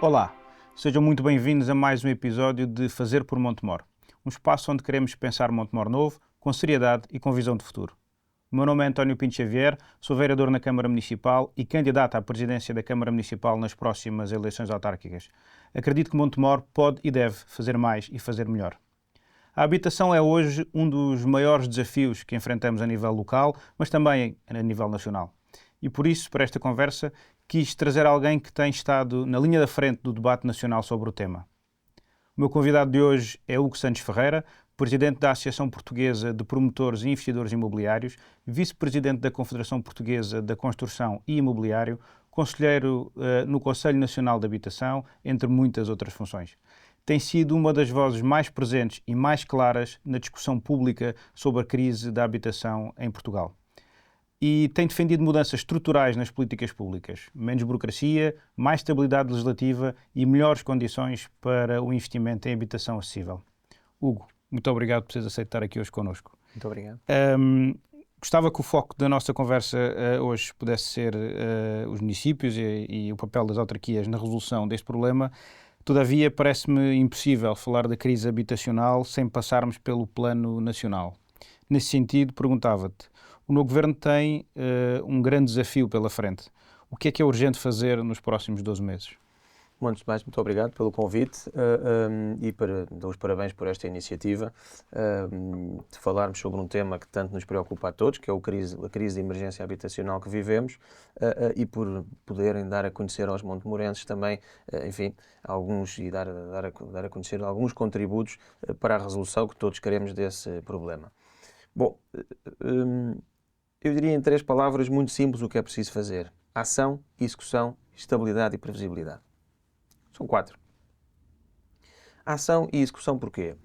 Olá, sejam muito bem-vindos a mais um episódio de Fazer por Montemor, um espaço onde queremos pensar Montemor novo, com seriedade e com visão de futuro. O meu nome é António Pinto Xavier, sou vereador na Câmara Municipal e candidato à presidência da Câmara Municipal nas próximas eleições autárquicas. Acredito que Montemor pode e deve fazer mais e fazer melhor. A habitação é hoje um dos maiores desafios que enfrentamos a nível local, mas também a nível nacional. E por isso, para esta conversa, quis trazer alguém que tem estado na linha da frente do debate nacional sobre o tema. O meu convidado de hoje é Hugo Santos Ferreira, presidente da Associação Portuguesa de Promotores e Investidores Imobiliários, vice-presidente da Confederação Portuguesa da Construção e Imobiliário, conselheiro no Conselho Nacional de Habitação, entre muitas outras funções. Tem sido uma das vozes mais presentes e mais claras na discussão pública sobre a crise da habitação em Portugal. E tem defendido mudanças estruturais nas políticas públicas, menos burocracia, mais estabilidade legislativa e melhores condições para o investimento em habitação acessível. Hugo, muito obrigado por teres aceito estar aqui hoje connosco. Muito obrigado. Gostava que o foco da nossa conversa hoje pudesse ser os municípios e o papel das autarquias na resolução deste problema. Todavia, parece-me impossível falar da crise habitacional sem passarmos pelo plano nacional. Nesse sentido, perguntava-te, o novo governo tem um grande desafio pela frente. O que é urgente fazer nos próximos 12 meses? Antes de mais, muito obrigado pelo convite e dou os parabéns por esta iniciativa de falarmos sobre um tema que tanto nos preocupa a todos, que é a crise de emergência habitacional que vivemos e por poderem dar a conhecer aos montemorenses também, enfim, alguns e dar a conhecer alguns contributos para a resolução que todos queremos desse problema. Bom, eu diria em 3 palavras muito simples o que é preciso fazer: ação, execução, estabilidade e previsibilidade. São 4. Ação e execução porquê?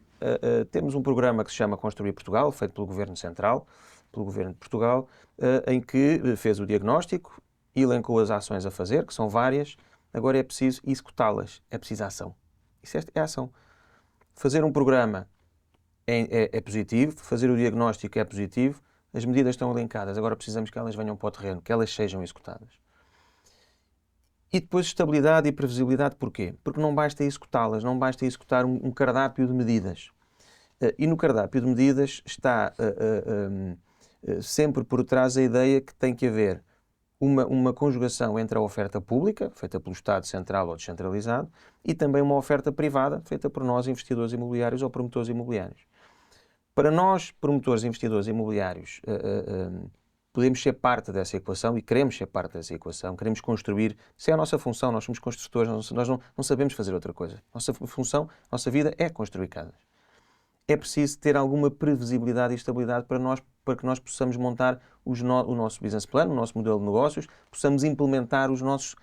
Temos um programa que se chama Construir Portugal, feito pelo Governo Central, pelo Governo de Portugal, em que fez o diagnóstico, elencou as ações a fazer, que são várias, agora é preciso executá-las, é preciso ação. Isso é ação. Fazer um programa é positivo, fazer o diagnóstico é positivo, as medidas estão elencadas, agora precisamos que elas venham para o terreno, que elas sejam executadas. E depois estabilidade e previsibilidade porquê? Porque não basta executá-las, não basta executar um cardápio de medidas. E no cardápio de medidas está sempre por trás a ideia que tem que haver uma conjugação entre a oferta pública, feita pelo Estado central ou descentralizado, e também uma oferta privada, feita por nós, investidores imobiliários ou promotores imobiliários. Para nós, promotores e investidores imobiliários, podemos ser parte dessa equação e queremos ser parte dessa equação, queremos construir, isso é a nossa função, nós somos construtores, nós não sabemos fazer outra coisa. Nossa função, nossa vida é construir casas. É preciso ter alguma previsibilidade e estabilidade para que nós possamos montar o nosso business plan, o nosso modelo de negócios, possamos implementar os nossos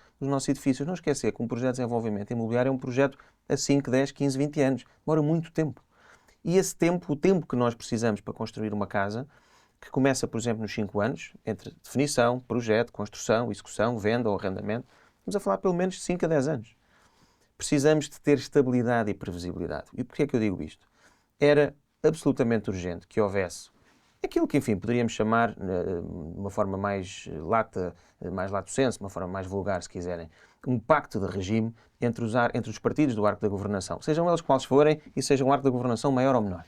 edifícios. Não esquecer que um projeto de desenvolvimento imobiliário é um projeto a 5, 10, 15, 20 anos. Demora muito tempo. E esse tempo, o tempo que nós precisamos para construir uma casa, que começa, por exemplo, nos 5 anos, entre definição, projeto, construção, execução, venda ou arrendamento, estamos a falar pelo menos de 5 a 10 anos. Precisamos de ter estabilidade e previsibilidade. E porquê é que eu digo isto? Era absolutamente urgente que houvesse aquilo que, enfim, poderíamos chamar, de uma forma mais lato sensu, de uma forma mais vulgar, se quiserem, um pacto de regime entre os partidos do arco da governação, sejam eles quais forem e sejam o arco da governação maior ou menor.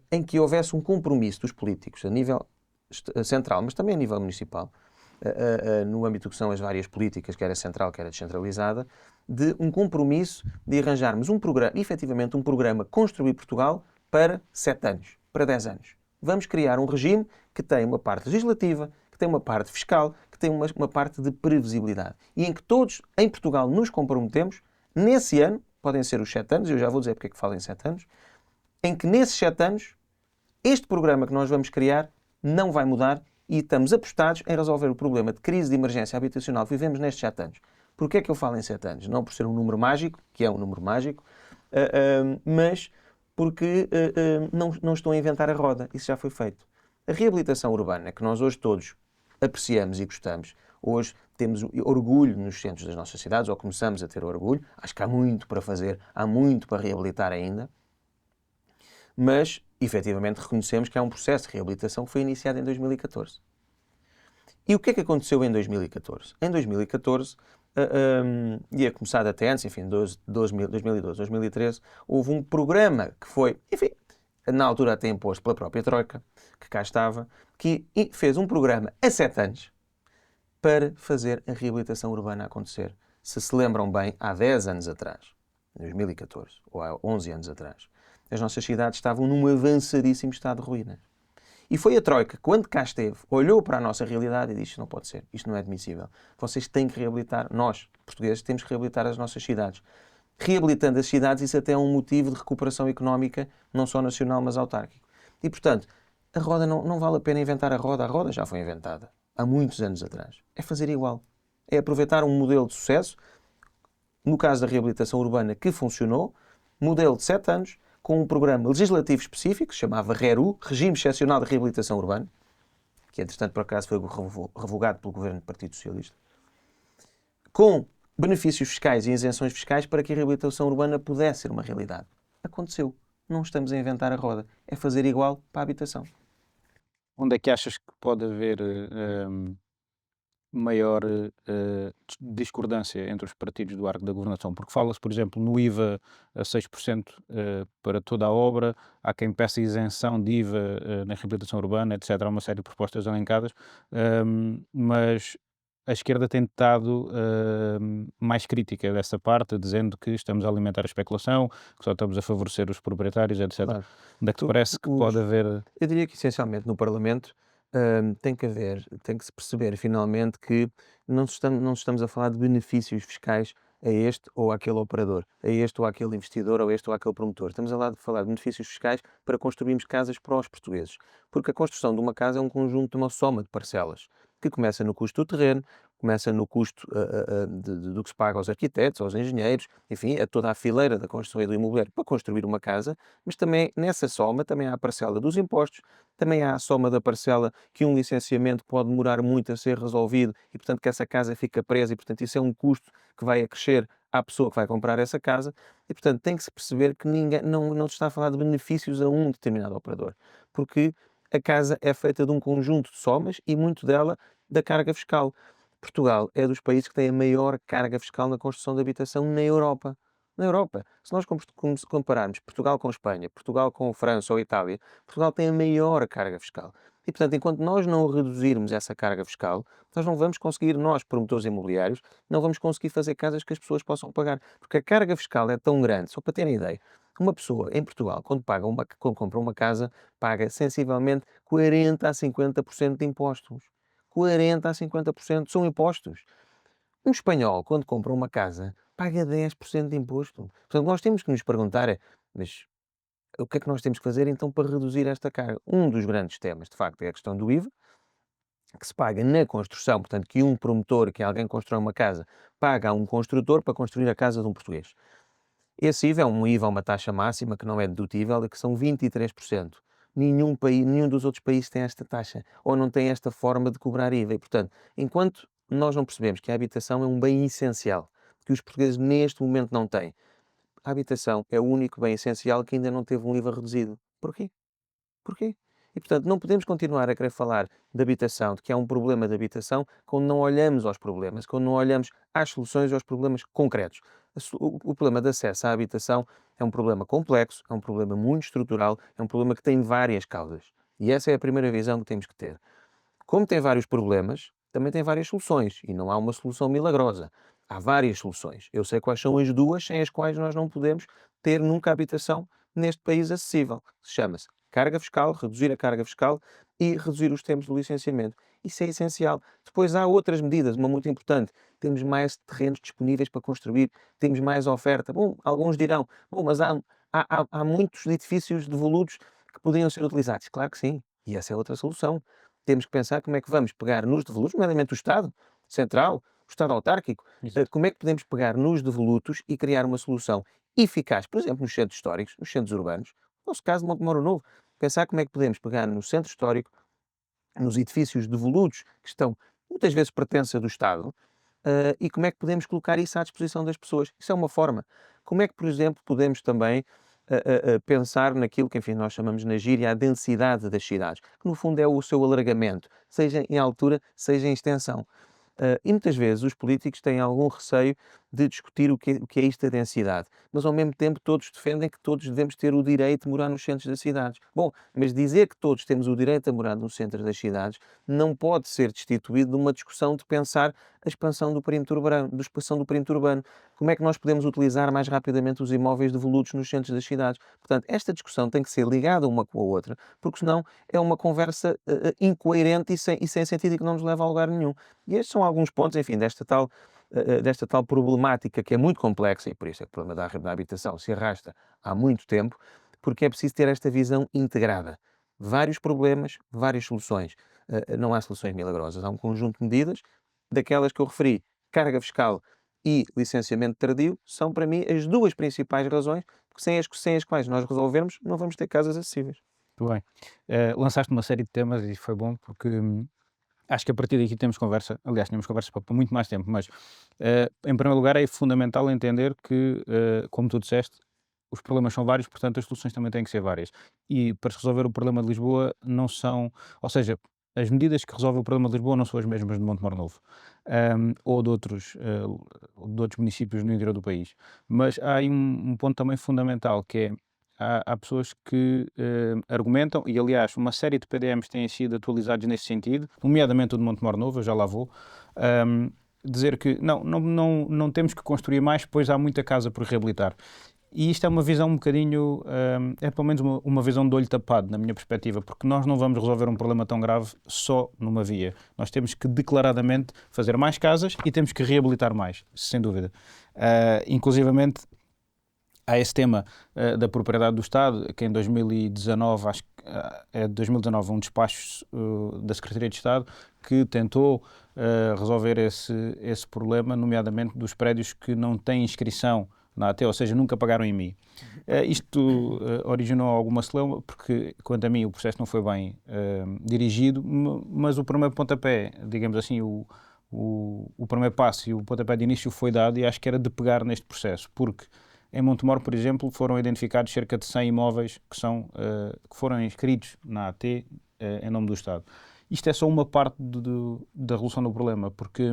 Em que houvesse um compromisso dos políticos a nível central, mas também a nível municipal, no âmbito que são as várias políticas, quer a central, quer a descentralizada, de um compromisso de arranjarmos efetivamente um programa Construir Portugal para 7 anos, para 10 anos. Vamos criar um regime que tem uma parte legislativa, que tem uma parte fiscal, que tem uma parte de previsibilidade. E em que todos, em Portugal, nos comprometemos, nesse ano, podem ser os 7 anos, eu já vou dizer porque é que falo em 7 anos, em que nesses 7 anos, este programa que nós vamos criar não vai mudar e estamos apostados em resolver o problema de crise de emergência habitacional que vivemos nestes 7 anos. Porquê é que eu falo em 7 anos? Não por ser um número mágico, que é um número mágico, mas porque não estou a inventar a roda. Isso já foi feito. A reabilitação urbana, que nós hoje todos apreciamos e gostamos, hoje temos orgulho nos centros das nossas cidades, ou começamos a ter orgulho, acho que há muito para fazer, há muito para reabilitar ainda, mas, efetivamente, reconhecemos que há um processo de reabilitação que foi iniciado em 2014. E o que é que aconteceu em 2014? Em 2014, ia começar até antes, enfim, 2012, 2013, houve um programa que foi, enfim, na altura até imposto pela própria Troika, que cá estava, que fez um programa a 7 anos para fazer a reabilitação urbana acontecer. Se lembram bem, há 10 anos atrás, em 2014, ou há 11 anos atrás, as nossas cidades estavam num avançadíssimo estado de ruínas. E foi a Troika, quando cá esteve, olhou para a nossa realidade e disse: não pode ser, isto não é admissível. Vocês têm que reabilitar, nós, portugueses, temos que reabilitar as nossas cidades. Reabilitando as cidades, isso até é um motivo de recuperação económica, não só nacional, mas autárquico. E, portanto, a roda não vale a pena inventar a roda já foi inventada há muitos anos atrás. É fazer igual. É aproveitar um modelo de sucesso, no caso da reabilitação urbana, que funcionou, modelo de 7 anos, com um programa legislativo específico, que se chamava RERU, Regime Excepcional de Reabilitação Urbana, que entretanto por acaso foi revogado pelo governo do Partido Socialista, com benefícios fiscais e isenções fiscais para que a reabilitação urbana pudesse ser uma realidade. Aconteceu. Não estamos a inventar a roda. É fazer igual para a habitação. Onde é que achas que pode haver maior discordância entre os partidos do arco da governação? Porque fala-se, por exemplo, no IVA a 6% para toda a obra, há quem peça isenção de IVA na reabilitação urbana, etc. Há uma série de propostas elencadas, mas a esquerda tem estado mais crítica dessa parte, dizendo que estamos a alimentar a especulação, que só estamos a favorecer os proprietários, etc. Claro. Onde é que te parece que pode haver... Eu diria que essencialmente no Parlamento tem que se perceber finalmente que não estamos a falar de benefícios fiscais a este ou àquele operador, a este ou àquele investidor, ou a este ou àquele promotor. Estamos a falar de benefícios fiscais para construirmos casas para os portugueses. Porque a construção de uma casa é um conjunto, uma soma de parcelas, que começa no custo do terreno, começa no custo do que se paga aos arquitetos, aos engenheiros, enfim, a toda a fileira da construção e do imobiliário para construir uma casa, mas também nessa soma também há a parcela dos impostos, também há a soma da parcela que um licenciamento pode demorar muito a ser resolvido e, portanto, que essa casa fica presa e, portanto, isso é um custo que vai acrescer à pessoa que vai comprar essa casa e, portanto, tem que se perceber que ninguém, não se está a falar de benefícios a um determinado operador, porque a casa é feita de um conjunto de somas e muito dela da carga fiscal. Portugal é dos países que tem a maior carga fiscal na construção de habitação na Europa. Na Europa. Se nós compararmos Portugal com Espanha, Portugal com França ou Itália, Portugal tem a maior carga fiscal. E, portanto, enquanto nós não reduzirmos essa carga fiscal, nós não vamos conseguir, nós, promotores imobiliários, não vamos conseguir fazer casas que as pessoas possam pagar. Porque a carga fiscal é tão grande, só para terem ideia, uma pessoa em Portugal, quando compra uma casa, paga sensivelmente 40% a 50% de impostos. 40% a 50% são impostos. Um espanhol, quando compra uma casa, paga 10% de imposto. Portanto, nós temos que nos perguntar, mas o que é que nós temos que fazer então para reduzir esta carga? Um dos grandes temas, de facto, é a questão do IVA, que se paga na construção, portanto, que um promotor, que alguém constrói uma casa, paga a um construtor para construir a casa de um português. Esse IVA é um IVA, uma taxa máxima que não é dedutível, e que são 23%. Nenhum dos outros países tem esta taxa, ou não tem esta forma de cobrar IVA. E, portanto, enquanto nós não percebemos que a habitação é um bem essencial, que os portugueses neste momento não têm, a habitação é o único bem essencial que ainda não teve um IVA reduzido. Porquê? Porquê? E, portanto, não podemos continuar a querer falar de habitação, de que há um problema de habitação, quando não olhamos aos problemas, quando não olhamos às soluções, aos problemas concretos. O problema de acesso à habitação é um problema complexo, é um problema muito estrutural, é um problema que tem várias causas. E essa é a primeira visão que temos que ter. Como tem vários problemas, também tem várias soluções. E não há uma solução milagrosa. Há várias soluções. Eu sei quais são as duas sem as quais nós não podemos ter nunca habitação neste país acessível. Chama-se carga fiscal, reduzir a carga fiscal e reduzir os tempos de licenciamento. Isso é essencial. Depois há outras medidas, uma muito importante. Temos mais terrenos disponíveis para construir, temos mais oferta. Bom, alguns dirão, bom, mas há muitos edifícios devolutos que podiam ser utilizados. Claro que sim. E essa é outra solução. Temos que pensar como é que vamos pegar nos devolutos, nomeadamente o Estado Central, o Estado autárquico, como é que podemos pegar nos devolutos e criar uma solução eficaz, por exemplo, nos centros históricos, nos centros urbanos, no nosso caso de Montemoro Novo, pensar como é que podemos pegar no centro histórico, nos edifícios devolutos, que estão muitas vezes pertença do Estado, e como é que podemos colocar isso à disposição das pessoas. Isso é uma forma. Como é que, por exemplo, podemos também pensar naquilo que, enfim, nós chamamos na gíria a densidade das cidades, que no fundo é o seu alargamento, seja em altura, seja em extensão. E muitas vezes os políticos têm algum receio de discutir o que é isto da densidade, mas ao mesmo tempo todos defendem que todos devemos ter o direito de morar nos centros das cidades. Bom, mas dizer que todos temos o direito a morar no centro das cidades não pode ser destituído de uma discussão de pensar a expansão do perímetro urbano, Como é que nós podemos utilizar mais rapidamente os imóveis devolutos nos centros das cidades? Portanto, esta discussão tem que ser ligada uma com a outra, porque senão é uma conversa incoerente e sem sentido e que não nos leva a lugar nenhum. E estes são alguns pontos, enfim, desta tal problemática que é muito complexa e por isso é que o problema da habitação se arrasta há muito tempo, porque é preciso ter esta visão integrada. Vários problemas, várias soluções. Não há soluções milagrosas, há um conjunto de medidas, daquelas que eu referi, carga fiscal e licenciamento tardio, são para mim as duas principais razões, porque sem as quais nós resolvermos, não vamos ter casas acessíveis. Muito bem. Lançaste uma série de temas e foi bom porque acho que a partir daqui temos conversa. Aliás, tínhamos conversa para muito mais tempo, mas em primeiro lugar é fundamental entender que, como tu disseste, os problemas são vários, portanto as soluções também têm que ser várias. E para se resolver o problema de Lisboa não são, ou seja, as medidas que resolvem o problema de Lisboa não são as mesmas de Montemor Novo, ou de outros municípios no interior do país. Mas há aí um ponto também fundamental que é há pessoas que argumentam, e aliás, uma série de PDMs têm sido atualizados nesse sentido, nomeadamente o de Montemor Novo, eu já lá vou, dizer que não temos que construir mais, pois há muita casa por reabilitar. E isto é uma visão um bocadinho, é pelo menos uma visão de olho tapado, na minha perspectiva, porque nós não vamos resolver um problema tão grave só numa via. Nós temos que declaradamente fazer mais casas e temos que reabilitar mais, sem dúvida. Inclusivamente, há esse tema da propriedade do Estado, que em 2019, acho que é de 2019, um despacho da Secretaria de Estado que tentou resolver esse problema, nomeadamente dos prédios que não têm inscrição na AT, ou seja, nunca pagaram IMI. Isto originou alguma celeuma, porque, quanto a mim, o processo não foi bem dirigido, mas o primeiro pontapé, digamos assim, o primeiro passo e o pontapé de início foi dado e acho que era de pegar neste processo, porque em Montemor, por exemplo, foram identificados cerca de 100 imóveis que foram inscritos na AT em nome do Estado. Isto é só uma parte da resolução do problema, porque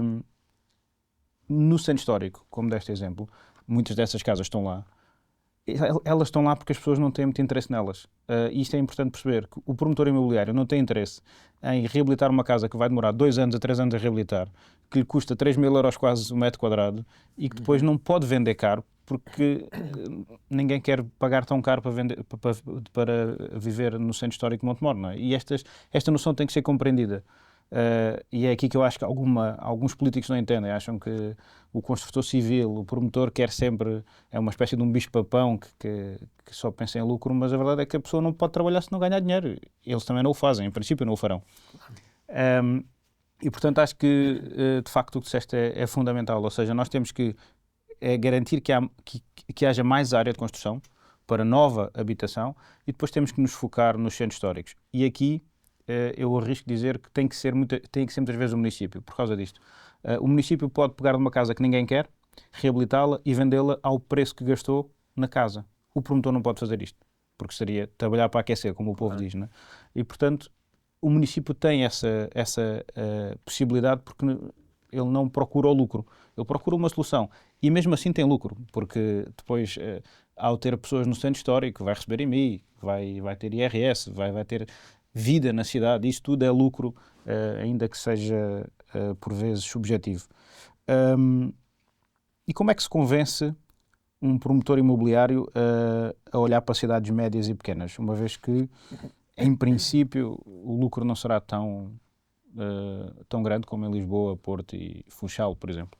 no centro histórico, como deste exemplo, muitas dessas casas estão lá. Elas estão lá porque as pessoas não têm muito interesse nelas. E isto é importante perceber, que o promotor imobiliário não tem interesse em reabilitar uma casa que vai demorar 2 anos a 3 anos a reabilitar, que lhe custa 3.000 euros quase o metro quadrado, e que depois não pode vender caro, porque ninguém quer pagar tão caro para viver no centro histórico de Montemor, não é? E esta noção tem que ser compreendida. E é aqui que eu acho que alguns políticos não entendem, acham que o construtor civil, o promotor quer sempre, é uma espécie de um bicho-papão que só pensa em lucro, mas a verdade é que a pessoa não pode trabalhar se não ganhar dinheiro. Eles também não o fazem, em princípio não o farão. E portanto acho que de facto o que disseste é fundamental, ou seja, nós temos que garantir que haja mais área de construção para nova habitação e depois temos que nos focar nos centros históricos. E aqui eu arrisco dizer que tem que ser muitas vezes o município, por causa disto. O município pode pegar numa casa que ninguém quer, reabilitá-la e vendê-la ao preço que gastou na casa. O promotor não pode fazer isto, porque seria trabalhar para aquecer, como o povo diz, né? E, portanto, o município tem essa possibilidade porque ele não procura o lucro, ele procura uma solução. E mesmo assim tem lucro, porque depois, ao ter pessoas no centro histórico, vai receber IMI, vai ter IRS, vai ter vida na cidade, isso tudo é lucro, ainda que seja por vezes subjetivo. E como é que se convence um promotor imobiliário a olhar para cidades médias e pequenas, uma vez que, em princípio, o lucro não será tão grande como em Lisboa, Porto e Funchal, por exemplo?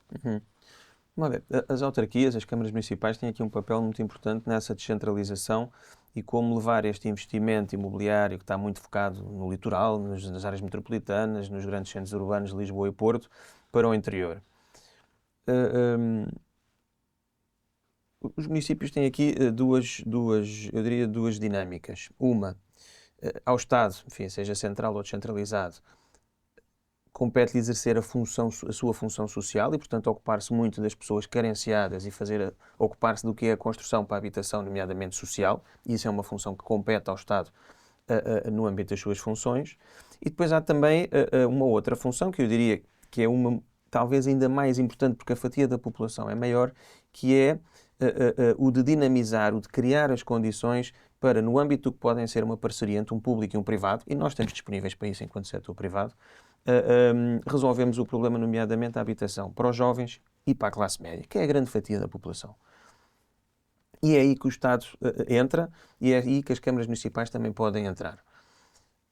Olha, as autarquias, as câmaras municipais têm aqui um papel muito importante nessa descentralização e como levar este investimento imobiliário que está muito focado no litoral, nas áreas metropolitanas, nos grandes centros urbanos de Lisboa e Porto, para o interior. Os municípios têm aqui eu diria duas dinâmicas. Uma, ao Estado, enfim, seja central ou descentralizado, compete-lhe exercer a sua função social e, portanto, ocupar-se muito das pessoas carenciadas e ocupar-se do que é a construção para a habitação, nomeadamente social. E isso é uma função que compete ao Estado no âmbito das suas funções. E depois há também uma outra função que eu diria que é uma talvez ainda mais importante, porque a fatia da população é maior, que é o de dinamizar, o de criar as condições para, no âmbito do que podem ser uma parceria entre um público e um privado, e nós estamos disponíveis para isso enquanto setor privado, resolvemos o problema, nomeadamente a habitação, para os jovens e para a classe média, que é a grande fatia da população. E é aí que o Estado entra e é aí que as câmaras municipais também podem entrar.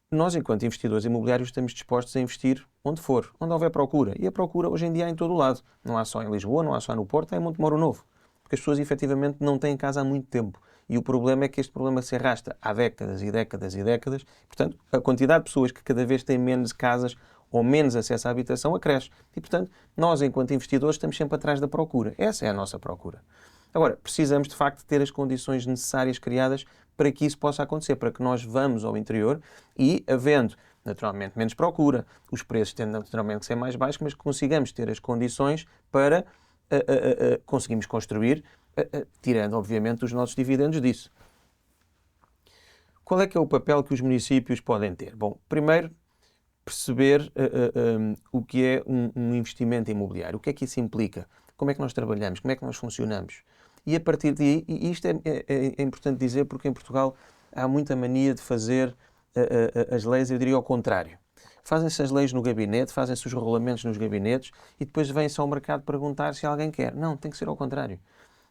Nós, enquanto investidores imobiliários, estamos dispostos a investir onde for, onde houver procura. E a procura hoje em dia é em todo o lado. Não há só em Lisboa, não há só no Porto, é em Montemoro Novo. Porque as pessoas efetivamente não têm casa há muito tempo. E o problema é que este problema se arrasta há décadas e décadas e décadas. Portanto, a quantidade de pessoas que cada vez têm menos casas ou menos acesso à habitação acresce. E, portanto, nós, enquanto investidores, estamos sempre atrás da procura. Essa é a nossa procura. Agora, precisamos, de facto, ter as condições necessárias criadas para que isso possa acontecer, para que nós vamos ao interior e, havendo, naturalmente, menos procura, os preços tendem, naturalmente, a ser mais baixos, mas que consigamos ter as condições para conseguirmos construir, tirando, obviamente, os nossos dividendos disso. Qual é que é o papel que os municípios podem ter? Bom, primeiro, perceber o que é um investimento imobiliário, o que é que isso implica, como é que nós trabalhamos, como é que nós funcionamos. E a partir daí, e isto é importante dizer, porque em Portugal há muita mania de fazer as leis, eu diria ao contrário. Fazem-se as leis no gabinete, fazem-se os regulamentos nos gabinetes e depois vem-se ao mercado perguntar se alguém quer. Não, tem que ser ao contrário.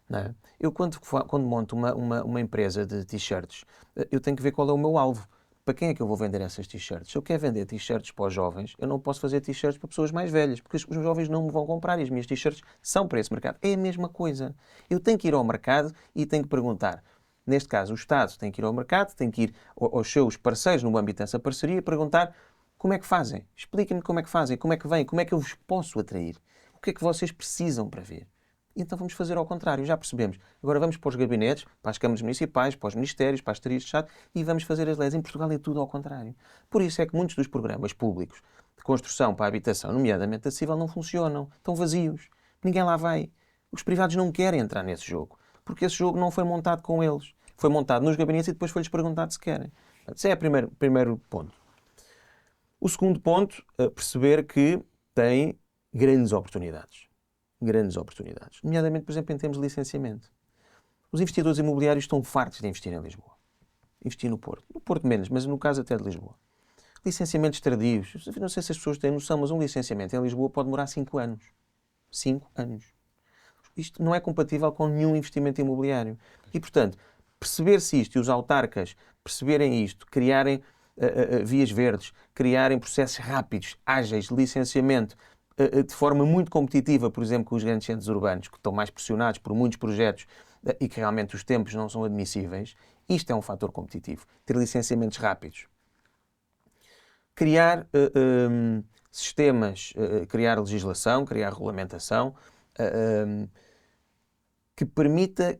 Não é? Eu, quando monto uma empresa de t-shirts, eu tenho que ver qual é o meu alvo. Para quem é que eu vou vender essas t-shirts? Se eu quero vender t-shirts para os jovens, eu não posso fazer t-shirts para pessoas mais velhas, porque os jovens não me vão comprar e as minhas t-shirts são para esse mercado. É a mesma coisa. Eu tenho que ir ao mercado e tenho que perguntar. Neste caso, o Estado tem que ir ao mercado, tem que ir aos seus parceiros no âmbito dessa parceria e perguntar como é que fazem. Expliquem-me como é que fazem, como é que vêm, como é que eu vos posso atrair. O que é que vocês precisam para ver? Então vamos fazer ao contrário, já percebemos. Agora vamos para os gabinetes, para as câmaras municipais, para os ministérios, para as secretarias de Estado e vamos fazer as leis. Em Portugal é tudo ao contrário. Por isso é que muitos dos programas públicos de construção para a habitação, nomeadamente acessível, não funcionam. Estão vazios. Ninguém lá vai. Os privados não querem entrar nesse jogo, porque esse jogo não foi montado com eles. Foi montado nos gabinetes e depois foi-lhes perguntado se querem. Esse é o primeiro ponto. O segundo ponto, perceber que tem grandes oportunidades. Grandes oportunidades. Nomeadamente, por exemplo, em termos de licenciamento. Os investidores imobiliários estão fartos de investir em Lisboa. Investir no Porto. No Porto menos, mas no caso até de Lisboa. Licenciamentos tardios. Não sei se as pessoas têm noção, mas um licenciamento em Lisboa pode demorar 5 anos. 5 anos. Isto não é compatível com nenhum investimento imobiliário. E, portanto, perceber-se isto e os autarcas perceberem isto, criarem vias verdes, criarem processos rápidos, ágeis, de licenciamento, de forma muito competitiva, por exemplo, com os grandes centros urbanos, que estão mais pressionados por muitos projetos e que realmente os tempos não são admissíveis, isto é um fator competitivo. Ter licenciamentos rápidos. Criar sistemas, criar legislação, criar regulamentação que permita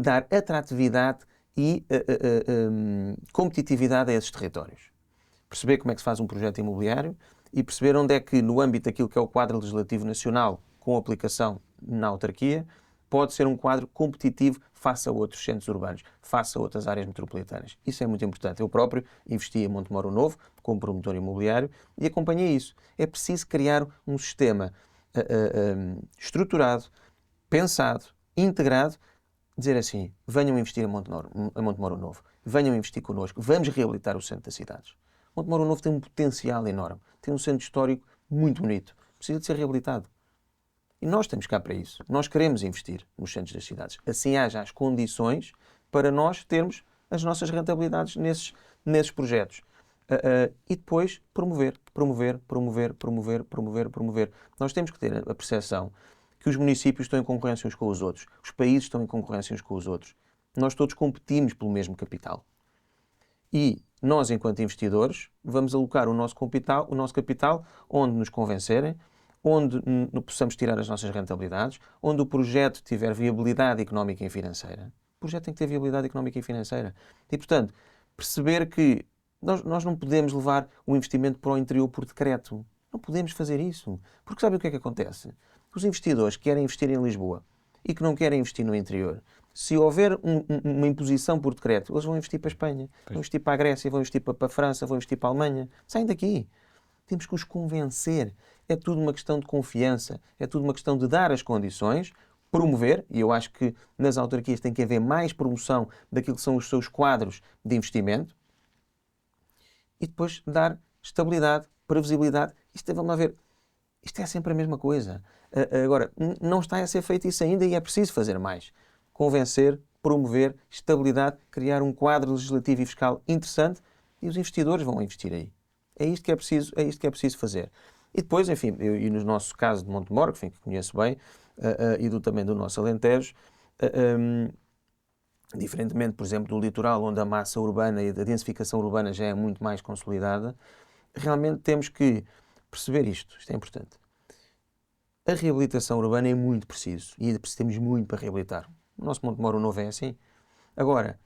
dar atratividade e competitividade a esses territórios. Perceber como é que se faz um projeto imobiliário e perceber onde é que, no âmbito daquilo que é o quadro legislativo nacional, com aplicação na autarquia, pode ser um quadro competitivo face a outros centros urbanos, face a outras áreas metropolitanas. Isso é muito importante. Eu próprio investi em Montemoro Novo, como promotor imobiliário, e acompanhei isso. É preciso criar um sistema estruturado, pensado, integrado, dizer assim, venham investir em Montemoro Novo, venham investir connosco, vamos reabilitar o centro das cidades. Montemoro Novo tem um potencial enorme, tem um centro histórico muito bonito, precisa de ser reabilitado. E nós estamos cá para isso. Nós queremos investir nos centros das cidades. Assim haja as condições para nós termos as nossas rentabilidades nesses projetos. E depois promover. Nós temos que ter a percepção que os municípios estão em concorrência uns com os outros, os países estão em concorrência uns com os outros. Nós todos competimos pelo mesmo capital. E nós, enquanto investidores, vamos alocar o nosso capital onde nos convencerem, onde possamos tirar as nossas rentabilidades, onde o projeto tiver viabilidade económica e financeira. O projeto tem que ter viabilidade económica e financeira. E, portanto, perceber que nós não podemos levar o investimento para o interior por decreto. Não podemos fazer isso. Porque sabe o que é que acontece? Os investidores que querem investir em Lisboa e que não querem investir no interior, se houver uma imposição por decreto, eles vão investir para a Espanha, vão investir para a Grécia, vão investir para a França, vão investir para a Alemanha. Saem daqui. temos que os convencer. É tudo uma questão de confiança, é tudo uma questão de dar as condições, promover, e eu acho que nas autarquias tem que haver mais promoção daquilo que são os seus quadros de investimento, e depois dar estabilidade, previsibilidade. Vamos lá ver, isto é sempre a mesma coisa. Agora, não está a ser feito isso ainda e é preciso fazer mais. Convencer, promover, estabilidade, criar um quadro legislativo e fiscal interessante e os investidores vão investir aí. É isto que é preciso fazer. E depois, enfim, e no nosso caso de Montemor, enfim, que conheço bem, também do nosso Alentejo, diferentemente, por exemplo, do litoral, onde a massa urbana e a densificação urbana já é muito mais consolidada, realmente temos que perceber isto é importante. A reabilitação urbana é muito preciso e temos muito para reabilitar. O nosso Montemor novo é assim. Agora,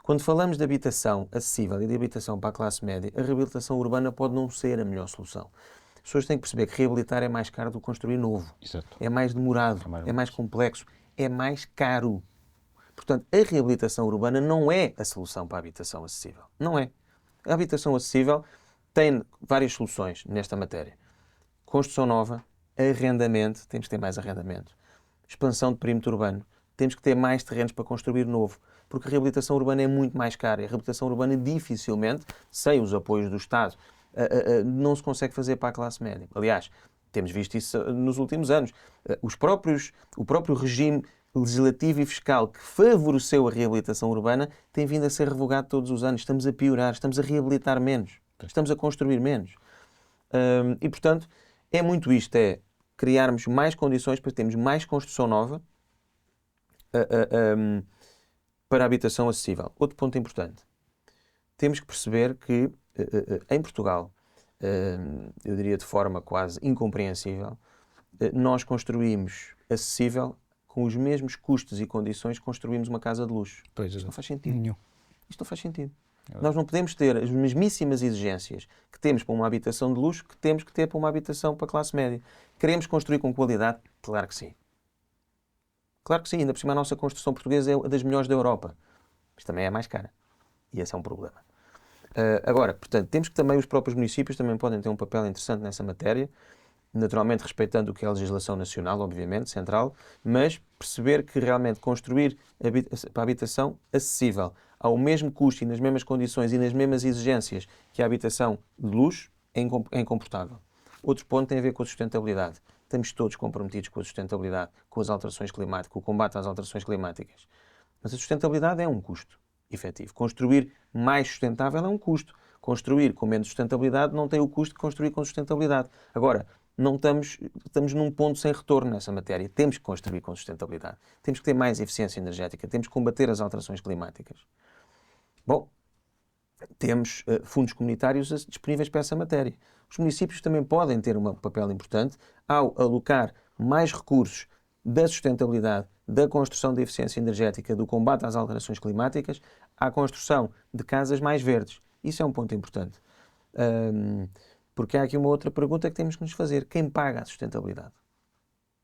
quando falamos de habitação acessível e de habitação para a classe média, a reabilitação urbana pode não ser a melhor solução. As pessoas têm que perceber que reabilitar é mais caro do que construir novo. Exato. É mais demorado, é mais complexo, é mais caro. Portanto, a reabilitação urbana não é a solução para a habitação acessível. Não é. A habitação acessível tem várias soluções nesta matéria. Construção nova, arrendamento, temos que ter mais arrendamento. Expansão de perímetro urbano, temos que ter mais terrenos para construir novo, porque a reabilitação urbana é muito mais cara. A reabilitação urbana dificilmente, sem os apoios do Estado, não se consegue fazer para a classe média. Aliás, temos visto isso nos últimos anos. O próprio regime legislativo e fiscal que favoreceu a reabilitação urbana tem vindo a ser revogado todos os anos. Estamos a piorar, estamos a reabilitar menos, estamos a construir menos. E, portanto, é muito isto, é criarmos mais condições para termos mais construção nova para a habitação acessível. Outro ponto importante. Temos que perceber que em Portugal, eu diria de forma quase incompreensível, nós construímos acessível com os mesmos custos e condições que construímos uma casa de luxo. Pois, Isto não faz sentido. Nenhum. Isto não faz sentido. Nós não podemos ter as mesmíssimas exigências que temos para uma habitação de luxo que temos que ter para uma habitação para a classe média. Queremos construir com qualidade? Claro que sim. Claro que sim. Ainda por cima a nossa construção portuguesa é das melhores da Europa. Mas também é mais cara. E esse é um problema. Agora, portanto, temos que também, os próprios municípios também podem ter um papel interessante nessa matéria, naturalmente respeitando o que é a legislação nacional, obviamente, central, mas perceber que realmente construir para a habitação acessível ao mesmo custo e nas mesmas condições e nas mesmas exigências que a habitação de luxo é incomportável. Outro ponto tem a ver com a sustentabilidade. Estamos todos comprometidos com a sustentabilidade, com as alterações climáticas, com o combate às alterações climáticas. Mas a sustentabilidade é um custo efetivo. Construir mais sustentável é um custo. Construir com menos sustentabilidade não tem o custo de construir com sustentabilidade. Agora, não estamos num ponto sem retorno nessa matéria. Temos que construir com sustentabilidade. Temos que ter mais eficiência energética. Temos que combater as alterações climáticas. Bom, temos fundos comunitários disponíveis para essa matéria. Os municípios também podem ter um papel importante ao alocar mais recursos da sustentabilidade, da construção de eficiência energética, do combate às alterações climáticas, à construção de casas mais verdes. Isso é um ponto importante. Porque há aqui uma outra pergunta que temos que nos fazer. Quem paga a sustentabilidade?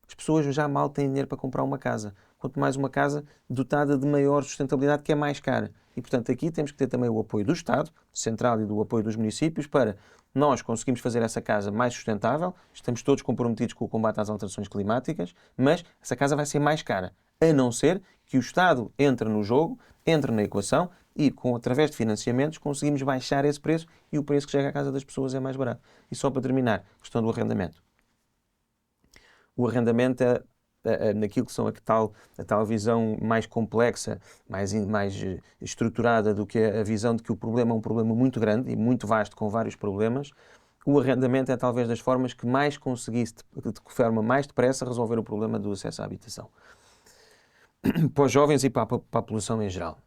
As pessoas já mal têm dinheiro para comprar uma casa. Quanto mais uma casa dotada de maior sustentabilidade, que é mais cara. E, portanto, aqui temos que ter também o apoio do Estado, central, e do apoio dos municípios, para nós conseguirmos fazer essa casa mais sustentável. Estamos todos comprometidos com o combate às alterações climáticas, mas essa casa vai ser mais cara. A não ser que o Estado entre no jogo, entre na equação e, através de financiamentos, conseguimos baixar esse preço e o preço que chega à casa das pessoas é mais barato. E só para terminar, a questão do arrendamento. O arrendamento é naquilo que são a tal visão mais complexa, mais estruturada do que a visão de que o problema é um problema muito grande e muito vasto, com vários problemas. O arrendamento é talvez das formas que mais conseguisse, de forma mais depressa, resolver o problema do acesso à habitação. Para os jovens e para a população em geral.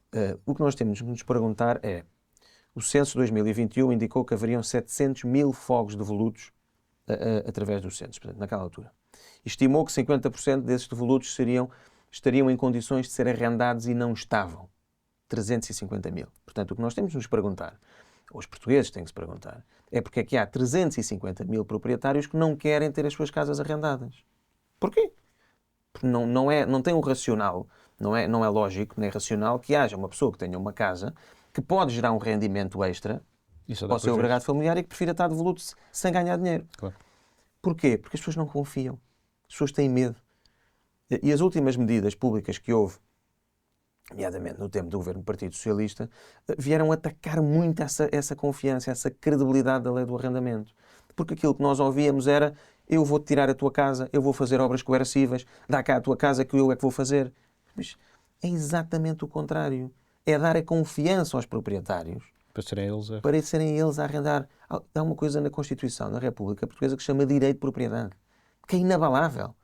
O que nós temos que nos perguntar é: o censo de 2021 indicou que haveriam 700 mil fogos devolutos através dos censos, portanto, naquela altura. Estimou que 50% desses devolutos estariam em condições de ser arrendados e não estavam. 350 mil. Portanto, o que nós temos de nos perguntar, ou os portugueses têm que se perguntar, é porque é que há 350 mil proprietários que não querem ter as suas casas arrendadas. Porquê? Porque não tem um racional, não é lógico nem racional que haja uma pessoa que tenha uma casa que pode gerar um rendimento extra ao seu agregado familiar e que prefira estar devoluto sem ganhar dinheiro. Claro. Porquê? Porque as pessoas não confiam. As pessoas têm medo. E as últimas medidas públicas que houve, nomeadamente no tempo do governo do Partido Socialista, vieram atacar muito essa confiança, essa credibilidade da lei do arrendamento. Porque aquilo que nós ouvíamos era: eu vou-te tirar a tua casa, eu vou fazer obras coercivas, dá cá a tua casa que eu é que vou fazer. Mas é exatamente o contrário. É dar a confiança aos proprietários para serem eles a arrendar. Há uma coisa na Constituição, na República Portuguesa, que se chama direito de propriedade, que é inabalável.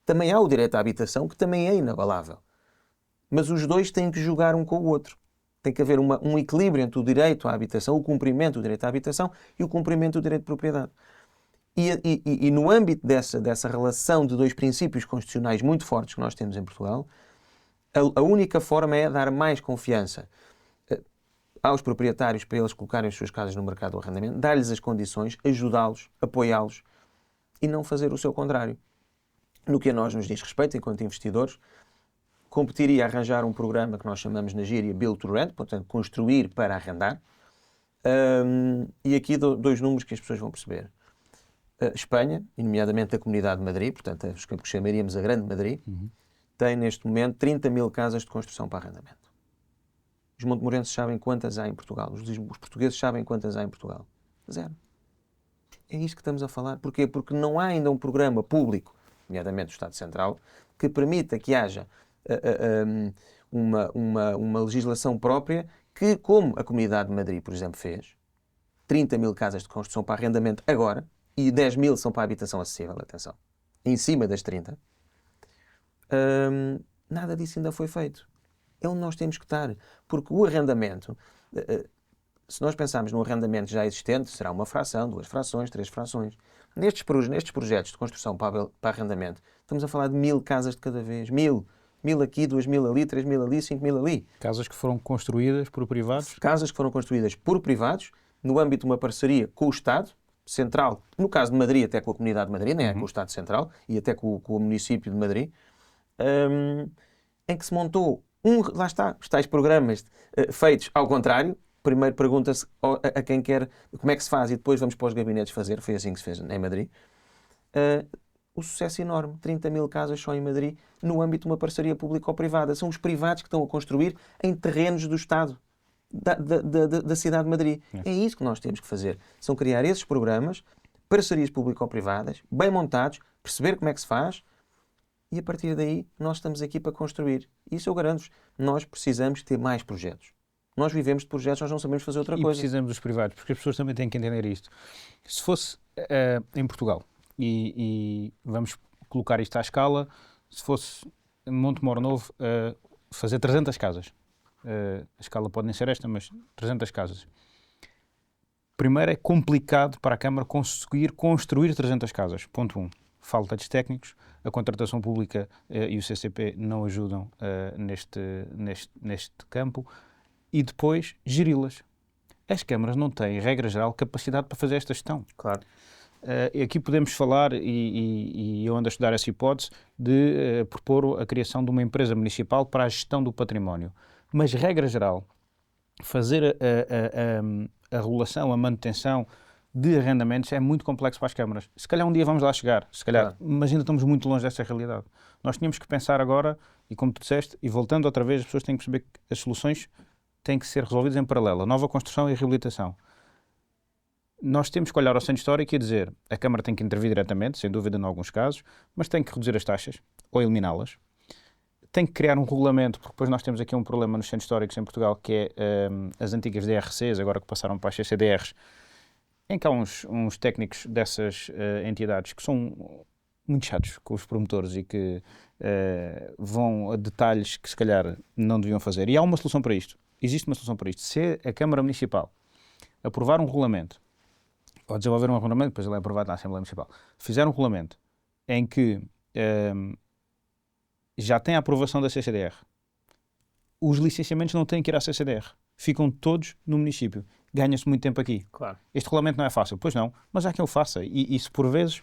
Também há o direito à habitação, que também é inabalável. Mas os dois têm que jogar um com o outro. Tem que haver um equilíbrio entre o direito à habitação, o cumprimento do direito à habitação e o cumprimento do direito de propriedade. E no âmbito dessa relação de dois princípios constitucionais muito fortes que nós temos em Portugal, a única forma é dar mais confiança aos proprietários para eles colocarem as suas casas no mercado do arrendamento, dar-lhes as condições, ajudá-los, apoiá-los e não fazer o seu contrário. No que a nós nos diz respeito, enquanto investidores, competir e arranjar um programa que nós chamamos na gíria Build to Rent, portanto, construir para arrendar. E aqui dois números que as pessoas vão perceber. Espanha, e nomeadamente a Comunidade de Madrid, portanto, os que chamaríamos a Grande Madrid, tem neste momento 30 mil casas de construção para arrendamento. Os montemorenses sabem quantas há em Portugal. Os portugueses sabem quantas há em Portugal. Zero. É isto que estamos a falar. Porquê? Porque não há ainda um programa público, nomeadamente do Estado Central, que permita que haja uma legislação própria que, como a Comunidade de Madrid, por exemplo, fez, 30 mil casas de construção para arrendamento agora, e 10 mil são para habitação acessível, atenção, em cima das 30, nada disso ainda foi feito. É onde nós temos que estar, porque o arrendamento, se nós pensarmos no arrendamento já existente, será uma fração, 2 frações, 3 frações. Nestes projetos de construção para arrendamento, estamos a falar de 1000 casas de cada vez. 1000 aqui, 2000 ali, 3000 ali, 5000 ali. Casas que foram construídas por privados? Casas que foram construídas por privados, no âmbito de uma parceria com o Estado Central, no caso de Madrid, até com a Comunidade de Madrid, nem é com o Estado Central, e até com o município de Madrid, em que se montou lá está, os tais programas feitos ao contrário. Primeiro pergunta-se a quem quer como é que se faz e depois vamos para os gabinetes fazer. Foi assim que se fez em Madrid. O sucesso enorme, 30 mil casas só em Madrid, no âmbito de uma parceria público-privada. São os privados que estão a construir em terrenos do Estado, da cidade de Madrid. É isso que nós temos que fazer. São criar esses programas, parcerias público-privadas, bem montados, perceber como é que se faz, e a partir daí nós estamos aqui para construir. Isso eu garanto-vos. Nós precisamos ter mais projetos. Nós vivemos de projetos, nós não sabemos fazer outra coisa. E precisamos dos privados, porque as pessoas também têm que entender isto. Se fosse em Portugal, e vamos colocar isto à escala, se fosse em Montemor Novo fazer 300 casas. A escala pode nem ser esta, mas 300 casas. Primeiro, é complicado para a Câmara conseguir construir 300 casas. Ponto 1. Falta de técnicos, a contratação pública e o CCP não ajudam neste campo, e depois geri-las. As câmaras não têm, regra geral, capacidade para fazer esta gestão. Claro. Aqui podemos falar, e eu ando a estudar essa hipótese, de propor a criação de uma empresa municipal para a gestão do património. Mas, regra geral, fazer a regulação, a manutenção de arrendamentos é muito complexo para as câmaras. Se calhar um dia vamos lá chegar, se calhar, mas ainda estamos muito longe dessa realidade. Nós tínhamos que pensar agora, e como tu disseste, e voltando outra vez, as pessoas têm que perceber que as soluções têm que ser resolvidas em paralelo. A nova construção e a reabilitação. Nós temos que olhar ao centro histórico e dizer, a Câmara tem que intervir diretamente, sem dúvida em alguns casos, mas tem que reduzir as taxas, ou eliminá-las. Tem que criar um regulamento, porque depois nós temos aqui um problema nos centros históricos em Portugal, que é as antigas DRCs, agora que passaram para as CCDRs, em que há uns técnicos dessas entidades que são muito chatos com os promotores e que vão a detalhes que se calhar não deviam fazer. E há uma solução para isto. Existe uma solução para isto. Se a Câmara Municipal aprovar um regulamento, ou desenvolver um regulamento, depois ele é aprovado na Assembleia Municipal, fizer um regulamento em que já tem a aprovação da CCDR, os licenciamentos não têm que ir à CCDR. Ficam todos no município. Ganha-se muito tempo aqui. Claro. Este regulamento não é fácil. Pois não, mas há quem o faça. E se por vezes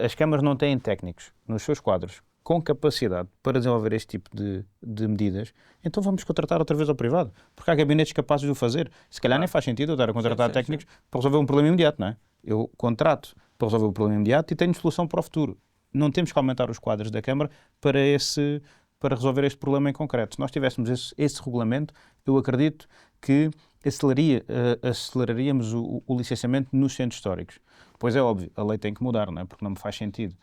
as câmaras não têm técnicos nos seus quadros com capacidade para desenvolver este tipo de medidas, então vamos contratar outra vez ao privado, porque há gabinetes capazes de o fazer. Se calhar nem faz sentido eu estar a contratar técnicos para resolver um problema imediato, não é? Eu contrato para resolver o problema imediato e tenho solução para o futuro. Não temos que aumentar os quadros da Câmara para resolver este problema em concreto. Se nós tivéssemos esse regulamento, eu acredito que aceleraríamos o licenciamento nos centros históricos. Pois é óbvio, a lei tem que mudar, não é? Porque não me faz sentido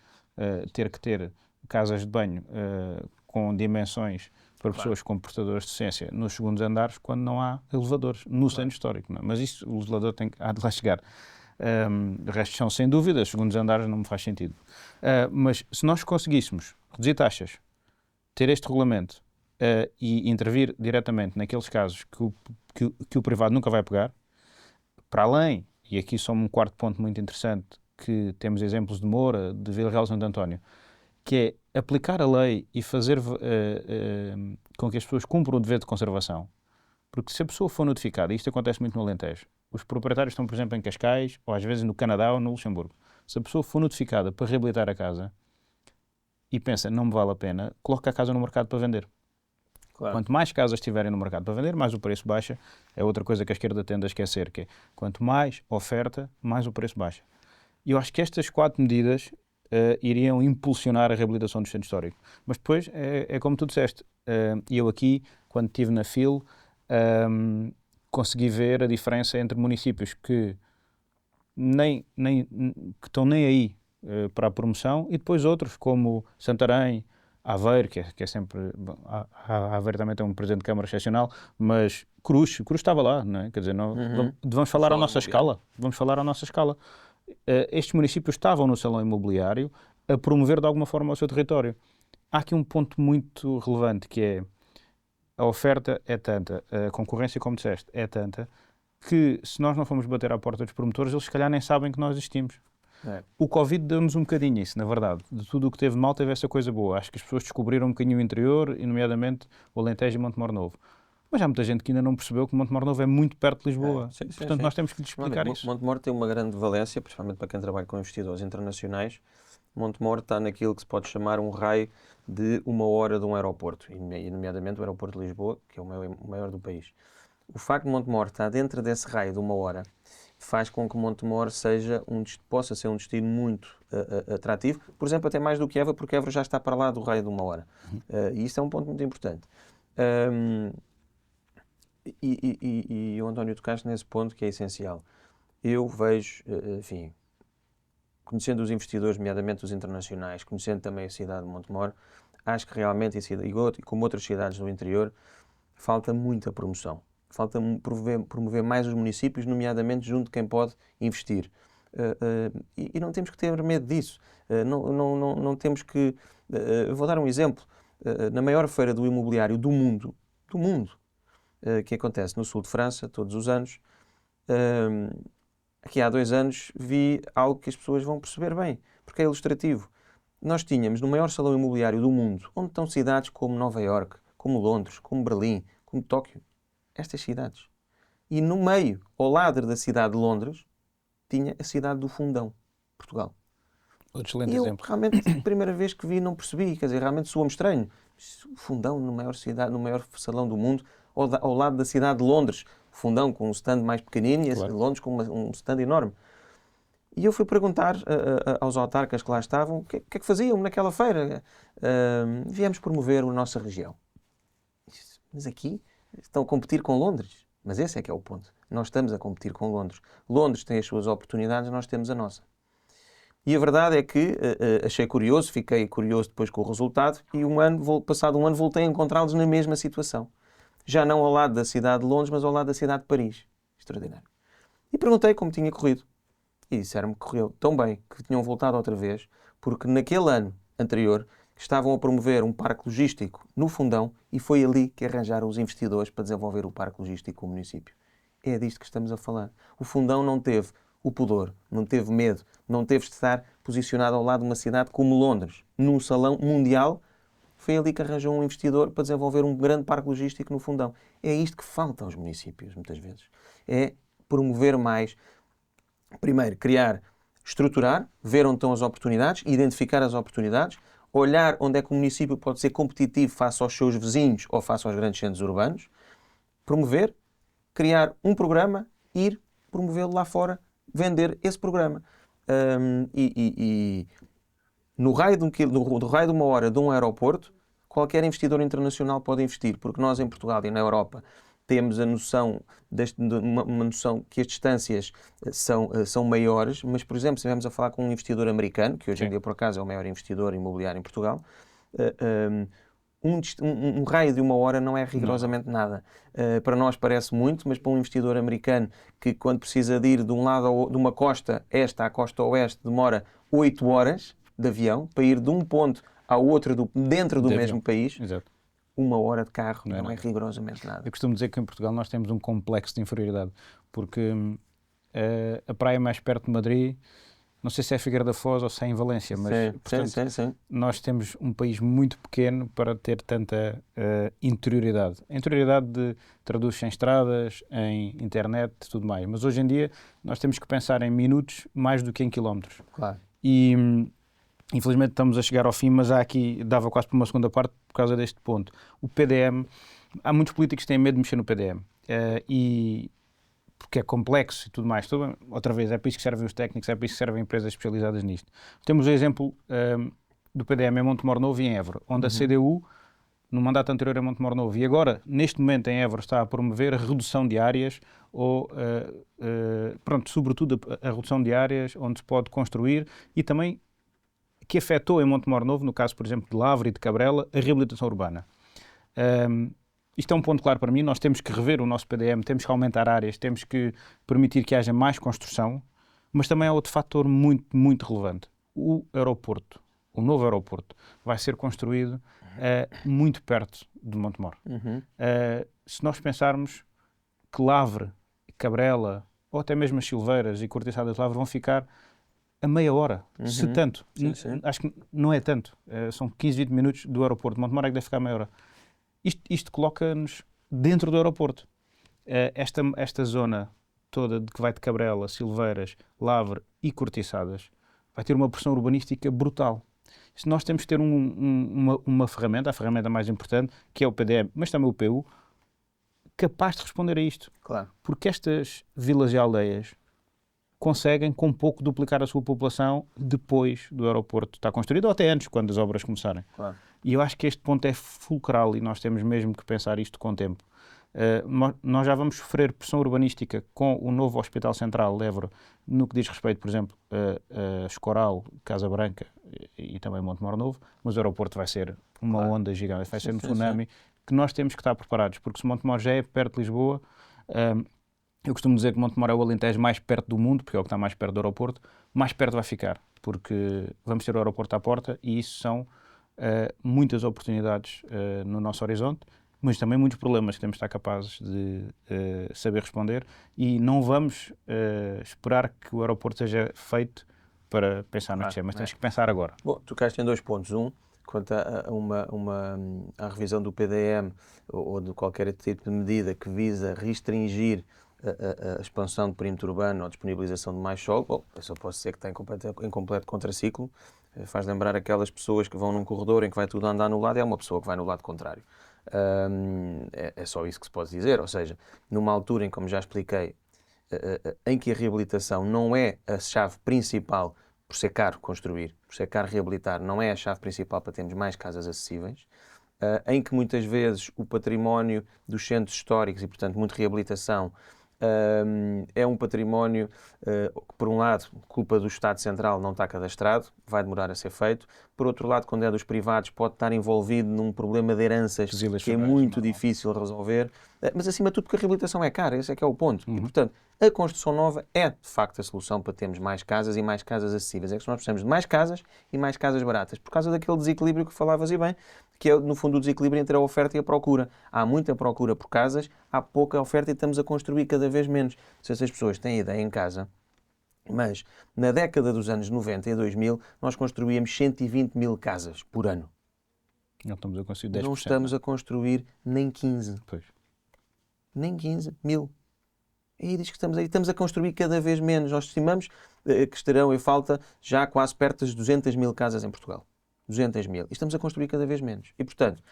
ter que ter casas de banho com dimensões para pessoas com portadores de deficiência nos segundos andares quando não há elevadores no centro histórico. Não é? Mas isso, o legislador há de lá chegar. De resto são sem dúvida, os segundos andares não me faz sentido. Mas se nós conseguíssemos reduzir taxas, ter este regulamento e intervir diretamente naqueles casos que o privado nunca vai pegar, para além, e aqui só um quarto ponto muito interessante, que temos exemplos de Moura, de Vila Real de Santo António, que é aplicar a lei e fazer com que as pessoas cumpram o dever de conservação. Porque se a pessoa for notificada, e isto acontece muito no Alentejo, os proprietários estão, por exemplo, em Cascais, ou às vezes no Canadá ou no Luxemburgo. Se a pessoa for notificada para reabilitar a casa e pensa, não me vale a pena, coloca a casa no mercado para vender. Claro. Quanto mais casas estiverem no mercado para vender, mais o preço baixa. É outra coisa que a esquerda tende a esquecer, que é quanto mais oferta, mais o preço baixa. E eu acho que estas 4 medidas iriam impulsionar a reabilitação do centro histórico. Mas depois, é como tu disseste, eu aqui, quando estive na FIL, consegui ver a diferença entre municípios que estão nem aí para a promoção e depois outros, como Santarém, Aveiro, que é sempre... Aveiro também tem um presidente de Câmara excepcional, mas Cruz estava lá, não é? Quer dizer, vamos falar à nossa escala. Vamos falar à nossa escala. Estes municípios estavam no salão imobiliário a promover de alguma forma o seu território. Há aqui um ponto muito relevante, que é a oferta é tanta, a concorrência, como disseste, é tanta, que se nós não formos bater à porta dos promotores, eles se calhar nem sabem que nós existimos. O Covid deu-nos um bocadinho isso, na verdade. De tudo o que teve de mal, teve essa coisa boa. Acho que as pessoas descobriram um bocadinho o interior, e nomeadamente o Alentejo e Montemor Novo. Mas há muita gente que ainda não percebeu que Montemor Novo é muito perto de Lisboa. Portanto, nós temos que lhes explicar isso. Montemor tem uma grande valência, principalmente para quem trabalha com investidores internacionais. Montemor está naquilo que se pode chamar um raio de 1 hora de um aeroporto, e nomeadamente o aeroporto de Lisboa, que é o maior do país. O facto de Montemor estar dentro desse raio de 1 hora faz com que Montemor possa ser um destino muito atrativo, por exemplo, até mais do que Évora, porque Évora já está para lá do raio de 1 hora. E isso é um ponto muito importante. E o António tocaste nesse ponto que é essencial. Eu vejo, enfim, conhecendo os investidores, nomeadamente os internacionais, conhecendo também a cidade de Montemor, acho que realmente, e como outras cidades do interior, falta muita promoção. Falta promover mais os municípios, nomeadamente junto de quem pode investir. E não temos que ter medo disso. Não temos que... vou dar um exemplo. Na maior feira do imobiliário do mundo, que acontece no sul de França, todos os anos, aqui há 2 anos vi algo que as pessoas vão perceber bem, porque é ilustrativo. Nós tínhamos no maior salão imobiliário do mundo, onde estão cidades como Nova Iorque, como Londres, como Berlim, como Tóquio, estas cidades. E no meio, ao lado da cidade de Londres, tinha a cidade do Fundão, Portugal. Outro excelente eu, exemplo. realmente, a primeira vez que vi, não percebi. Quer dizer, realmente soa-me estranho. O Fundão, no maior salão do mundo, ao lado da cidade de Londres. O Fundão com um stand mais pequenino e Londres com um stand enorme. E eu fui perguntar aos autarcas que lá estavam o que é que faziam naquela feira. Viemos promover a nossa região. Mas aqui estão a competir com Londres. Mas esse é que é o ponto. Nós estamos a competir com Londres. Londres tem as suas oportunidades, nós temos a nossa. E a verdade é que achei curioso, fiquei curioso depois com o resultado e passado um ano voltei a encontrá-los na mesma situação. Já não ao lado da cidade de Londres, mas ao lado da cidade de Paris. Extraordinário. E perguntei como tinha corrido. E disseram-me que correu tão bem que tinham voltado outra vez, porque naquele ano anterior estavam a promover um parque logístico no Fundão e foi ali que arranjaram os investidores para desenvolver o parque logístico com o município. É disto que estamos a falar. O Fundão não teve o pudor, não teve medo, não teve de estar posicionado ao lado de uma cidade como Londres, num salão mundial. Foi ali que arranjou um investidor para desenvolver um grande parque logístico no Fundão. É isto que falta aos municípios, muitas vezes. É promover mais. Primeiro, estruturar, ver onde estão as oportunidades, identificar as oportunidades. olhar onde é que o município pode ser competitivo face aos seus vizinhos ou face aos grandes centros urbanos, promover, criar um programa, ir promovê-lo lá fora, vender esse programa. No raio do raio de uma hora de um aeroporto, qualquer investidor internacional pode investir, porque nós em Portugal e na Europa temos a noção, uma noção que as distâncias são maiores, mas, por exemplo, se estivermos a falar com um investidor americano, que hoje em dia, por acaso, é o maior investidor imobiliário em Portugal, um raio de uma hora não é rigorosamente nada. Para nós parece muito, mas para um investidor americano que, quando precisa de ir de um lado de uma costa este à costa oeste, demora 8 horas de avião para ir de um ponto ao outro dentro do mesmo país. Exato. Uma hora de carro não é rigorosamente nada. Eu costumo dizer que em Portugal nós temos um complexo de inferioridade, porque a praia mais perto de Madrid, não sei se é Figueira da Foz ou se é em Valência, mas sim. Nós temos um país muito pequeno para ter tanta interioridade. A interioridade traduz-se em estradas, em internet, tudo mais, mas hoje em dia nós temos que pensar em minutos mais do que em quilómetros. Claro. E infelizmente estamos a chegar ao fim, mas há aqui, dava quase para uma segunda parte por causa deste ponto. O PDM, há muitos políticos que têm medo de mexer no PDM, porque é complexo e tudo mais. Outra vez, é para isso que servem os técnicos, é para isso que servem empresas especializadas nisto. Temos o exemplo do PDM em Montemor Novo e em Évora, onde a CDU, no mandato anterior em Montemor Novo, e agora, neste momento em Évora, está a promover a redução de áreas, sobretudo a redução de áreas onde se pode construir, e também que afetou em Montemor Novo, no caso, por exemplo, de Lavra e de Cabrela, a reabilitação urbana. Isto é um ponto claro para mim, nós temos que rever o nosso PDM, temos que aumentar áreas, temos que permitir que haja mais construção, mas também há outro fator muito, muito relevante. O aeroporto, o novo aeroporto, vai ser construído muito perto de Montemor. Se nós pensarmos que Lavre, Cabrela, ou até mesmo as Silveiras e Cortiçada de Lavre vão ficar a meia hora, se tanto. Sim. Acho que não é tanto. São 15, 20 minutos do aeroporto. Montemor é que deve ficar a meia hora. Isto coloca-nos dentro do aeroporto. Esta zona toda que vai de Cabrela, Silveiras, Lavre e Cortiçadas vai ter uma pressão urbanística brutal. Se nós temos que ter uma ferramenta, a ferramenta mais importante, que é o PDM, mas também o PU, capaz de responder a isto. Claro. Porque estas vilas e aldeias conseguem, com pouco, duplicar a sua população depois do aeroporto estar construído, ou até antes, quando as obras começarem. Claro. E eu acho que este ponto é fulcral e nós temos mesmo que pensar isto com o tempo. Nós já vamos sofrer pressão urbanística com o novo Hospital Central de Évora, no que diz respeito, por exemplo, a Escoral, Casa Branca e também Montemor Novo, mas o aeroporto vai ser uma onda gigante, vai ser um tsunami que nós temos que estar preparados, porque se Montemor já é perto de Lisboa, eu costumo dizer que Montemor é o Alentejo mais perto do mundo, porque é o que está mais perto do aeroporto, mais perto vai ficar, porque vamos ter o aeroporto à porta e isso são muitas oportunidades no nosso horizonte, mas também muitos problemas que temos de estar capazes de saber responder, e não vamos esperar que o aeroporto seja feito para pensar no que é, mas temos que pensar agora. Bom, tocaste em 2 pontos. Quanto à revisão do PDM ou de qualquer tipo de medida que visa restringir a expansão do perímetro urbano ou a disponibilização de mais solo, bom, eu só posso dizer que está em completo contraciclo. Faz lembrar aquelas pessoas que vão num corredor em que vai tudo andar no lado e é uma pessoa que vai no lado contrário. É só isso que se pode dizer, ou seja, numa altura em, como já expliquei, em que a reabilitação não é a chave principal, por ser caro construir, por ser caro reabilitar, não é a chave principal para termos mais casas acessíveis, em que muitas vezes o património dos centros históricos e, portanto, muita reabilitação é um património que, por um lado, culpa do Estado Central, não está cadastrado, vai demorar a ser feito. Por outro lado, quando é dos privados, pode estar envolvido num problema de heranças que é muito difícil de resolver. Mas, acima de tudo, porque a reabilitação é cara, esse é que é o ponto. E, portanto, a construção nova é, de facto, a solução para termos mais casas e mais casas acessíveis. É que nós precisamos de mais casas e mais casas baratas, por causa daquele desequilíbrio que falavas e bem, que é, no fundo, o desequilíbrio entre a oferta e a procura. Há muita procura por casas, há pouca oferta e estamos a construir cada vez menos. Não sei se as pessoas têm ideia em casa, mas na década dos anos 90 e 2000, nós construíamos 120 mil casas por ano. Não estamos a construir 10%. Não estamos a construir nem 15. Pois. Nem 15 mil. E diz que estamos a construir cada vez menos. Nós estimamos que estarão em falta já quase perto das 200 mil casas em Portugal. 200 mil. E estamos a construir cada vez menos. E, portanto,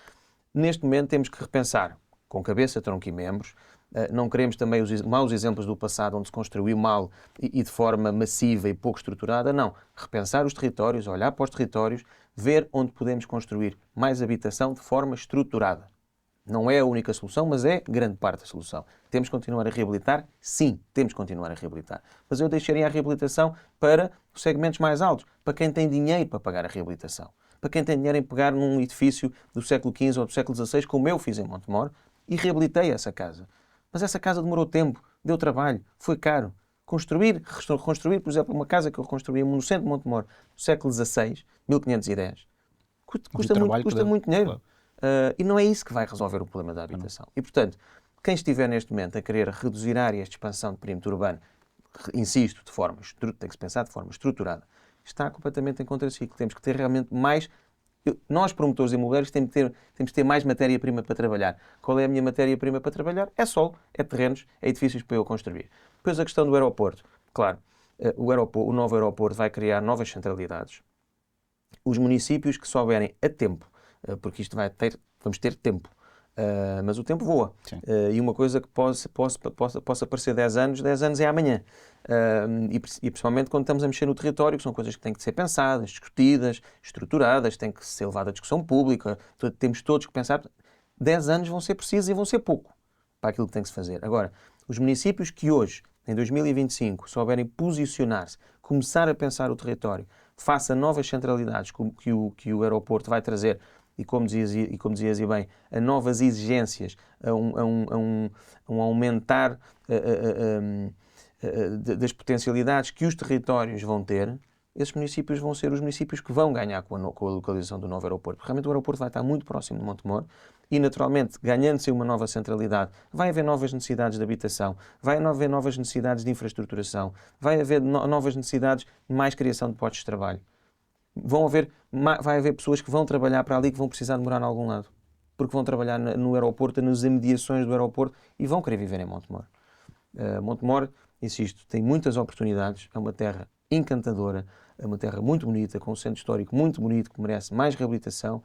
neste momento temos que repensar com cabeça, tronco e membros. Não queremos também os maus exemplos do passado, onde se construiu mal e de forma massiva e pouco estruturada. Não. Repensar os territórios, olhar para os territórios, ver onde podemos construir mais habitação de forma estruturada. Não é a única solução, mas é grande parte da solução. Temos que continuar a reabilitar? Sim, temos que continuar a reabilitar. Mas eu deixaria a reabilitação para os segmentos mais altos, para quem tem dinheiro para pagar a reabilitação. Para quem tem dinheiro em pegar num edifício do século XV ou do século XVI, como eu fiz em Montemor, e reabilitei essa casa. Mas essa casa demorou tempo, deu trabalho, foi caro. Construir, por exemplo, uma casa que eu construí no centro de Montemor, no século XVI, 1510, custa muito dinheiro. E não é isso que vai resolver o problema da habitação. E, portanto, quem estiver neste momento a querer reduzir áreas de expansão de perímetro urbano, insisto, tem que se pensar de forma estruturada, está completamente em contraciclo. Temos que ter realmente mais... Nós, promotores imobiliários, temos que ter mais matéria-prima para trabalhar. Qual é a minha matéria-prima para trabalhar? É solo, é terrenos, é edifícios para eu construir. Depois a questão do aeroporto. Claro, o novo aeroporto vai criar novas centralidades. Os municípios que souberem a tempo, porque vamos ter tempo, mas o tempo voa. E uma coisa que possa parecer 10 anos é amanhã. E principalmente quando estamos a mexer no território, que são coisas que têm que ser pensadas, discutidas, estruturadas, têm que ser levadas à discussão pública, temos todos que pensar. 10 anos vão ser precisos e vão ser pouco para aquilo que tem que se fazer. Agora, os municípios que hoje, em 2025, souberem posicionar-se, começar a pensar o território, face a novas centralidades que o aeroporto vai trazer, e como dizias e bem, a novas exigências, a um aumentar das potencialidades que os territórios vão ter, esses municípios vão ser os municípios que vão ganhar com a localização do novo aeroporto. Porque realmente o aeroporto vai estar muito próximo de Montemor e, naturalmente, ganhando-se uma nova centralidade, vai haver novas necessidades de habitação, vai haver novas necessidades de infraestruturação, vai haver novas necessidades de mais criação de postos de trabalho. Vai haver pessoas que vão trabalhar para ali que vão precisar de morar em algum lado. Porque vão trabalhar no aeroporto, nas imediações do aeroporto e vão querer viver em Montemor. Montemor, insisto, tem muitas oportunidades, é uma terra encantadora, é uma terra muito bonita, com um centro histórico muito bonito, que merece mais reabilitação,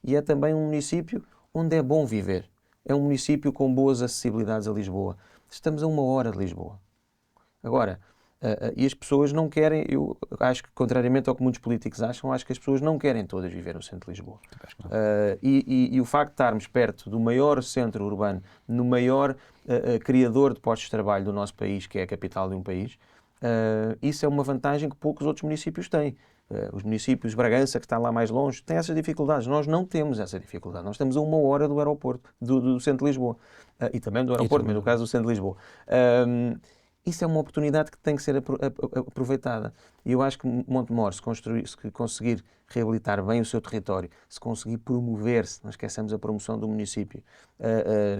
e é também um município onde é bom viver. É um município com boas acessibilidades a Lisboa. Estamos a 1 hora de Lisboa. Agora, e as pessoas não querem, eu acho que, contrariamente ao que muitos políticos acham, acho que as pessoas não querem todas viver no centro de Lisboa. E o facto de estarmos perto do maior centro urbano, no maior criador de postos de trabalho do nosso país, que é a capital de um país, isso é uma vantagem que poucos outros municípios têm. Os municípios, Bragança, que está lá mais longe, têm essas dificuldades. Nós não temos essa dificuldade. Nós estamos a 1 hora do aeroporto, do centro de Lisboa. E também do aeroporto, mas no caso do centro de Lisboa. Isso é uma oportunidade que tem que ser aproveitada. E eu acho que Montemor, se conseguir reabilitar bem o seu território, se conseguir promover-se, não esquecemos a promoção do município,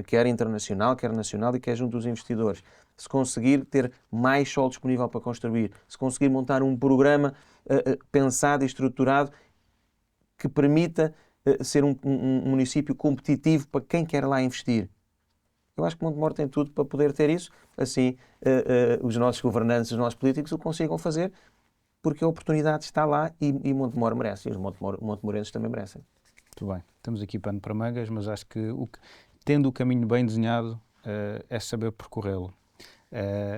quer internacional, quer nacional e quer junto dos investidores, se conseguir ter mais solo disponível para construir, se conseguir montar um programa pensado e estruturado que permita ser um município competitivo para quem quer lá investir. Eu acho que Montemor tem tudo para poder ter isso, assim os nossos governantes, os nossos políticos o consigam fazer, porque a oportunidade está lá e Montemor merece, e os montemorenses também merecem. Muito bem, temos aqui pano para mangas, mas acho que tendo o caminho bem desenhado é saber percorrê-lo.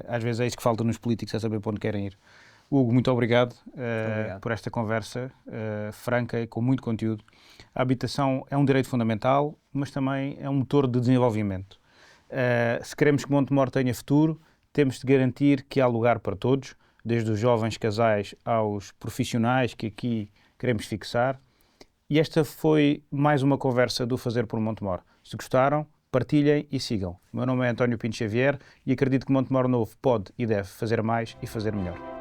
Às vezes é isso que falta nos políticos, é saber para onde querem ir. Hugo, muito obrigado por esta conversa franca e com muito conteúdo. A habitação é um direito fundamental, mas também é um motor de desenvolvimento. Se queremos que Montemor tenha futuro, temos de garantir que há lugar para todos, desde os jovens casais aos profissionais que aqui queremos fixar. E esta foi mais uma conversa do Fazer por Montemor. Se gostaram, partilhem e sigam. O meu nome é António Pinto Xavier e acredito que Montemor Novo pode e deve fazer mais e fazer melhor.